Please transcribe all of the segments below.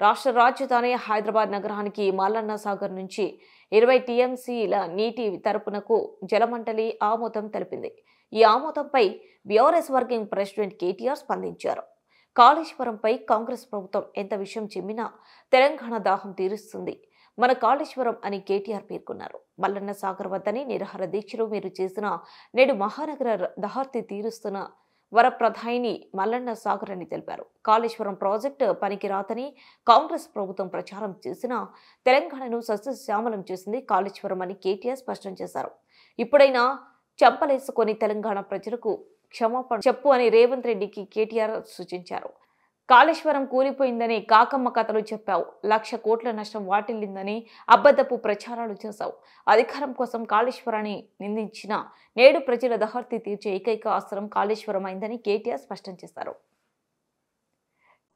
రాష్ట్ర రాజధాని హైదరాబాద్ నగరానికి మల్లన్న సాగర్ నుంచి 20 టీఎంసీల నీటి తరపునకు జలమండలి ఆమోదం తెలిపింది. ఈ ఆమోదంపై బీఆర్ఎస్ వర్కింగ్ ప్రెసిడెంట్ కేటీఆర్ స్పందించారు. కాళేశ్వరంపై కాంగ్రెస్ ప్రభుత్వం ఎంత విషయం చిమ్మినా తెలంగాణ దాహం తీరుస్తుంది మన కాళేశ్వరం అని కేటీఆర్ పేర్కొన్నారు. మల్లన్న సాగర్ వద్దని నిరాహార దీక్షలు మీరు చేసిన నేడు మహానగర దహార్తి తీరుస్తున్న వరప్రధాయిని మల్లన్న సాగర్ అని తెలిపారు. కాళేశ్వరం ప్రాజెక్టు పనికిరాదని కాంగ్రెస్ ప్రభుత్వం ప్రచారం చేసినా తెలంగాణను సస్యశ్యామలం చేసింది కాళేశ్వరం అని కేటీఆర్ స్పష్టం చేశారు. ఇప్పుడైనా చెంపలేసుకొని తెలంగాణ ప్రజలకు క్షమాపణ చెప్పు అని రేవంత్ రెడ్డికి కేటీఆర్ సూచించారు. కాళేశ్వరం కూలిపోయిందని కాకమ్మ కథలు చెప్పావు, 1,00,000 కోట్ల నష్టం వాటిల్లిందని అబద్ధపు ప్రచారాలు చేశావు. అధికారం కోసం కాళేశ్వరాన్ని నిందించిన నేడు ప్రజల దహార్తి తీర్చే ఏకైక ఆస్త్రం కాళేశ్వరం అయిందని కేటీఆర్ స్పష్టం చేశారు.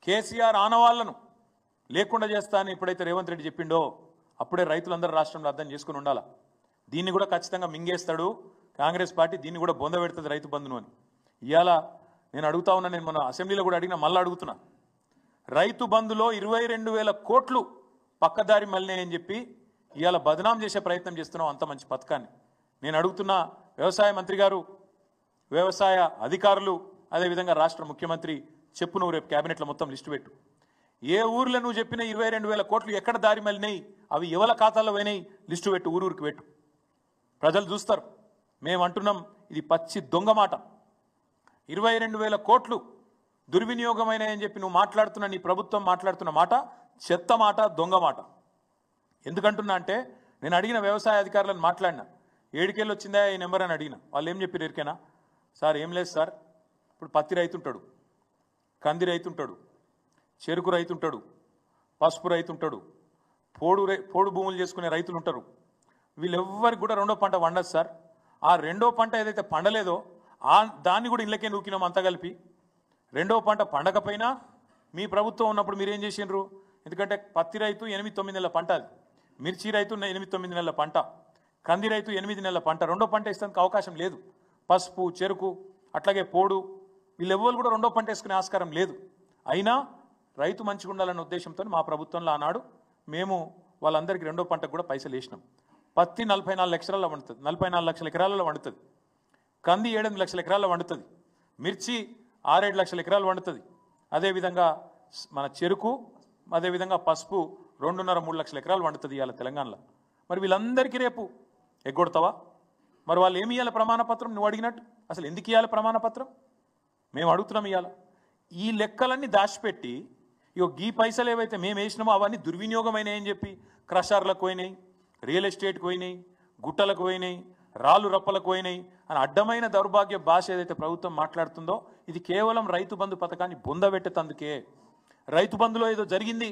కేసీఆర్ ఆనవాళ్లను లేకుండా చేస్తా అని ఎప్పుడైతే రేవంత్ రెడ్డి చెప్పిండో అప్పుడే రైతులందరూ రాష్ట్రంలో అర్థం చేసుకుని ఉండాలా. దీన్ని కూడా ఖచ్చితంగా మింగేస్తాడు కాంగ్రెస్ పార్టీ, దీన్ని కూడా బొంద పెడుతుంది రైతు బంధును అని. ఇవాళ నేను అడుగుతా ఉన్నా, నేను మన అసెంబ్లీలో కూడా అడిగినా, మళ్ళీ అడుగుతున్నా. రైతు బంధులో 22,000 కోట్లు పక్కదారి మళ్ళీ అని చెప్పి ఇవాళ బదనాం చేసే ప్రయత్నం చేస్తున్నాం అంత మంచి పథకాన్ని. నేను అడుగుతున్నా, వ్యవసాయ మంత్రి గారు, వ్యవసాయ అధికారులు, అదేవిధంగా రాష్ట్ర ముఖ్యమంత్రి చెప్పు, నువ్వు రేపు క్యాబినెట్లో మొత్తం లిస్టు పెట్టు. ఏ ఊర్లో నువ్వు చెప్పిన 22,000 కోట్లు ఎక్కడ దారి మళ్ళినాయి, అవి ఎవల ఖాతాల్లో పోయినాయి లిస్టు పెట్టు, ఊరికి పెట్టు. ప్రజలు చూస్తారు. మేము అంటున్నాం, ఇది పచ్చి దొంగ మాట. 22,000 కోట్లు దుర్వినియోగమైనాయని చెప్పి నువ్వు మాట్లాడుతున్న, నీ ప్రభుత్వం మాట్లాడుతున్న మాట చెత్త మాట, దొంగ మాట. ఎందుకంటున్నా అంటే, నేను అడిగిన వ్యవసాయ అధికారులను మాట్లాడినా, 7 వచ్చిందా ఈ నెంబర్ అని అడిగిన. వాళ్ళు ఏం చెప్పారు ఎరికేనా? సార్ ఏం లేదు సార్, ఇప్పుడు పత్తి రైతుంటాడు, కంది రైతుంటాడు, చెరుకు రైతుంటాడు, పసుపు రైతుంటాడు, పోడు భూములు చేసుకునే రైతులు ఉంటారు. వీళ్ళెవ్వరికి కూడా రెండో పంట వండదు సార్. ఆ రెండో పంట ఏదైతే పండలేదో దాన్ని కూడా ఇళ్ళకే నూకినాం అంతా కలిపి. రెండో పంట పండకపోయినా మీ ప్రభుత్వం ఉన్నప్పుడు మీరేం చేసిండ్రు? ఎందుకంటే పత్తి రైతు 8-9 నెలల పంట, అది మిర్చి రైతు 8-9 నెలల పంట, కంది రైతు 8 నెలల పంట. రెండో పంట వేసేందుకు అవకాశం లేదు. పసుపు, చెరుకు, అట్లాగే పోడు, వీళ్ళెవ్వరు కూడా రెండో పంట వేసుకునే ఆస్కారం లేదు. అయినా రైతు మంచిగా ఉండాలన్న ఉద్దేశంతో మా ప్రభుత్వంలో ఆనాడు మేము వాళ్ళందరికీ రెండో పంటకు కూడా పైసలు వేసినాం. పత్తి 44 లక్షల వండుతుంది, 44 లక్షల ఎకరాలలో వండుతుంది. కంది 7-8 లక్షల ఎకరాల్లో వండుతుంది. మిర్చి 6-7 లక్షల ఎకరాలు వండుతుంది. అదేవిధంగా మన చెరుకు, అదేవిధంగా పసుపు 2.5-3 లక్షల ఎకరాలు వండుతుంది ఇవాళ తెలంగాణలో. మరి వీళ్ళందరికీ రేపు ఎగ్గొడతావా? మరి వాళ్ళు ఏమి ఇవ్వాలి ప్రమాణపత్రం? నువ్వు అడిగినట్టు అసలు ఎందుకు ఇవ్వాలి ప్రమాణపత్రం? మేము అడుగుతున్నాం. ఇవాళ ఈ లెక్కలన్నీ దాచిపెట్టి ఈ పైసలు ఏవైతే మేము వేసినామో అవన్నీ దుర్వినియోగమైనాయని చెప్పి క్రషర్లకు పోయినాయి, రియల్ ఎస్టేట్కి పోయినాయి, గుట్టలకు పోయినాయి, రాళ్ళు రప్పలకు పోయినాయి అని అడ్డమైన దౌర్భాగ్య భాష ఏదైతే ప్రభుత్వం మాట్లాడుతుందో, ఇది కేవలం రైతు బంధు పథకాన్ని బొందబెట్టేందుకే. రైతు బంధులో ఏదో జరిగింది,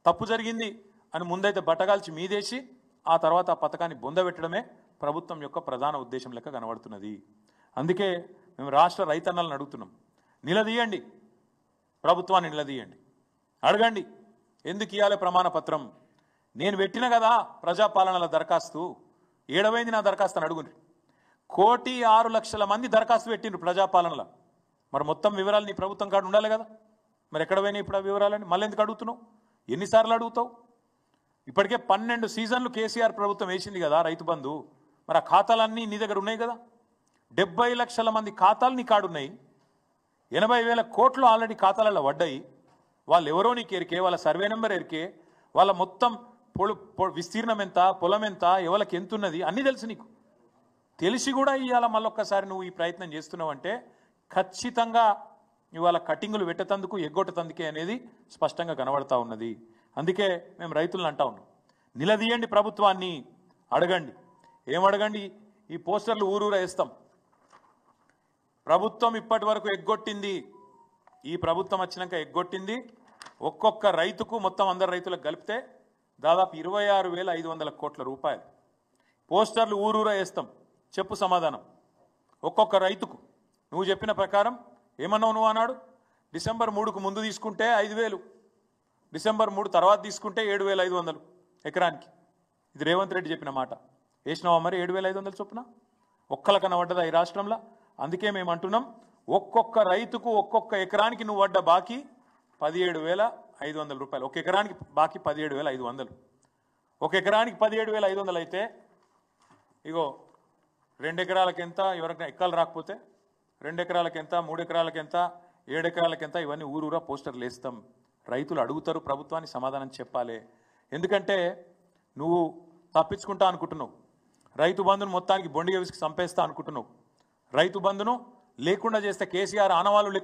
తప్పు జరిగింది అని ముందైతే బట్టగాల్చి మీదేసి ఆ తర్వాత ఆ పథకాన్ని బొందబెట్టడమే ప్రభుత్వం యొక్క ప్రధాన ఉద్దేశం లెక్క కనబడుతున్నది. అందుకే మేము రాష్ట్ర రైతన్నలను అడుగుతున్నాం, నిలదీయండి, ప్రభుత్వాన్ని నిలదీయండి, అడగండి ఎందుకు ఇవ్వాలి ప్రమాణ పత్రం. నేను పెట్టిన కదా ప్రజాపాలనల దరఖాస్తు, ఏడవైంది నా దరఖాస్తు అని అడుగుండ్రి. 1,06,00,000 మంది దరఖాస్తు పెట్టిండ్రు ప్రజాపాలనలో. మరి మొత్తం వివరాలు నీ ప్రభుత్వం కాడ ఉండాలి కదా. మరి ఎక్కడ పోయినాయి ఇప్పుడు ఆ వివరాలని? మళ్ళీ ఎందుకు అడుగుతున్నావు? ఎన్నిసార్లు అడుగుతావు? ఇప్పటికే 12 సీజన్లు కేసీఆర్ ప్రభుత్వం వేసింది కదా రైతు బంధు. మరి ఆ ఖాతాలన్నీ నీ దగ్గర ఉన్నాయి కదా. 70 లక్షల మంది ఖాతాలు నీ కాడున్నాయి. 80,000 కోట్లు ఆల్రెడీ ఖాతాలలో పడ్డాయి. వాళ్ళు ఎవరో నీకు ఎరికే, వాళ్ళ సర్వే నెంబర్ ఎరికే, వాళ్ళ మొత్తం విస్తీర్ణం ఎంత, పొలం ఎంత, ఎవరికి ఎంత ఉన్నది అన్నీ తెలుసు నీకు. తెలిసి కూడా ఇవాళ మళ్ళొక్కసారి నువ్వు ఈ ప్రయత్నం చేస్తున్నావంటే ఖచ్చితంగా ఇవాళ కటింగులు పెట్టేందుకు, ఎగ్గొట్టేందుకే అనేది స్పష్టంగా కనబడతా ఉన్నది. అందుకే మేము రైతులను అంటా ఉన్నాం, నిలదీయండి ప్రభుత్వాన్ని, అడగండి. ఏమడగండి? ఈ పోస్టర్లు ఊరూరా వేస్తాం. ప్రభుత్వం ఇప్పటి వరకు ఎగ్గొట్టింది, ఈ ప్రభుత్వం వచ్చినాక ఎగ్గొట్టింది ఒక్కొక్క రైతుకు మొత్తం అందరు రైతులకు కలిపితే దాదాపు 26,500 కోట్ల రూపాయలు. పోస్టర్లు ఊరూరా వేస్తాం. చెప్పు సమాధానం ఒక్కొక్క రైతుకు. నువ్వు చెప్పిన ప్రకారం ఏమన్నావు? నువ్వు అన్నాడు డిసెంబర్ 3కు ముందు తీసుకుంటే 5,000, డిసెంబర్ 3 తర్వాత తీసుకుంటే 7,500 ఎకరానికి. ఇది రేవంత్ రెడ్డి చెప్పిన మాట. వేసినావా మరి 7,500 చొప్పున? ఒక్కల కనబడ్డదా ఈ రాష్ట్రంలో? అందుకే మేము అంటున్నాం, ఒక్కొక్క రైతుకు ఒక్కొక్క ఎకరానికి నువ్వు వడ్డ బాకీ 500 రూపాయలు, ఒక ఎకరానికి బాకీ 17,500. ఒక ఎకరానికి 17,500 అయితే ఇగో 2 ఎకరాలకి ఎంత, ఎవరికైనా ఎక్కాలు రాకపోతే 2 ఎకరాలకి ఎంత, 3 ఎకరాలకి ఎంత, 7 ఎకరాలకి ఎంత, ఇవన్నీ ఊరూరా పోస్టర్లు వేస్తాం. రైతులు అడుగుతారు, ప్రభుత్వానికి సమాధానం చెప్పాలి. ఎందుకంటే నువ్వు తప్పించుకుంటా అనుకుంటున్నావు, రైతు బంధును మొత్తానికి బొండిగా విసికి చంపేస్తా అనుకుంటున్నావు. రైతు బంధును లేకుండా చేస్తే కేసీఆర్ ఆనవాళ్ళు లేకుండా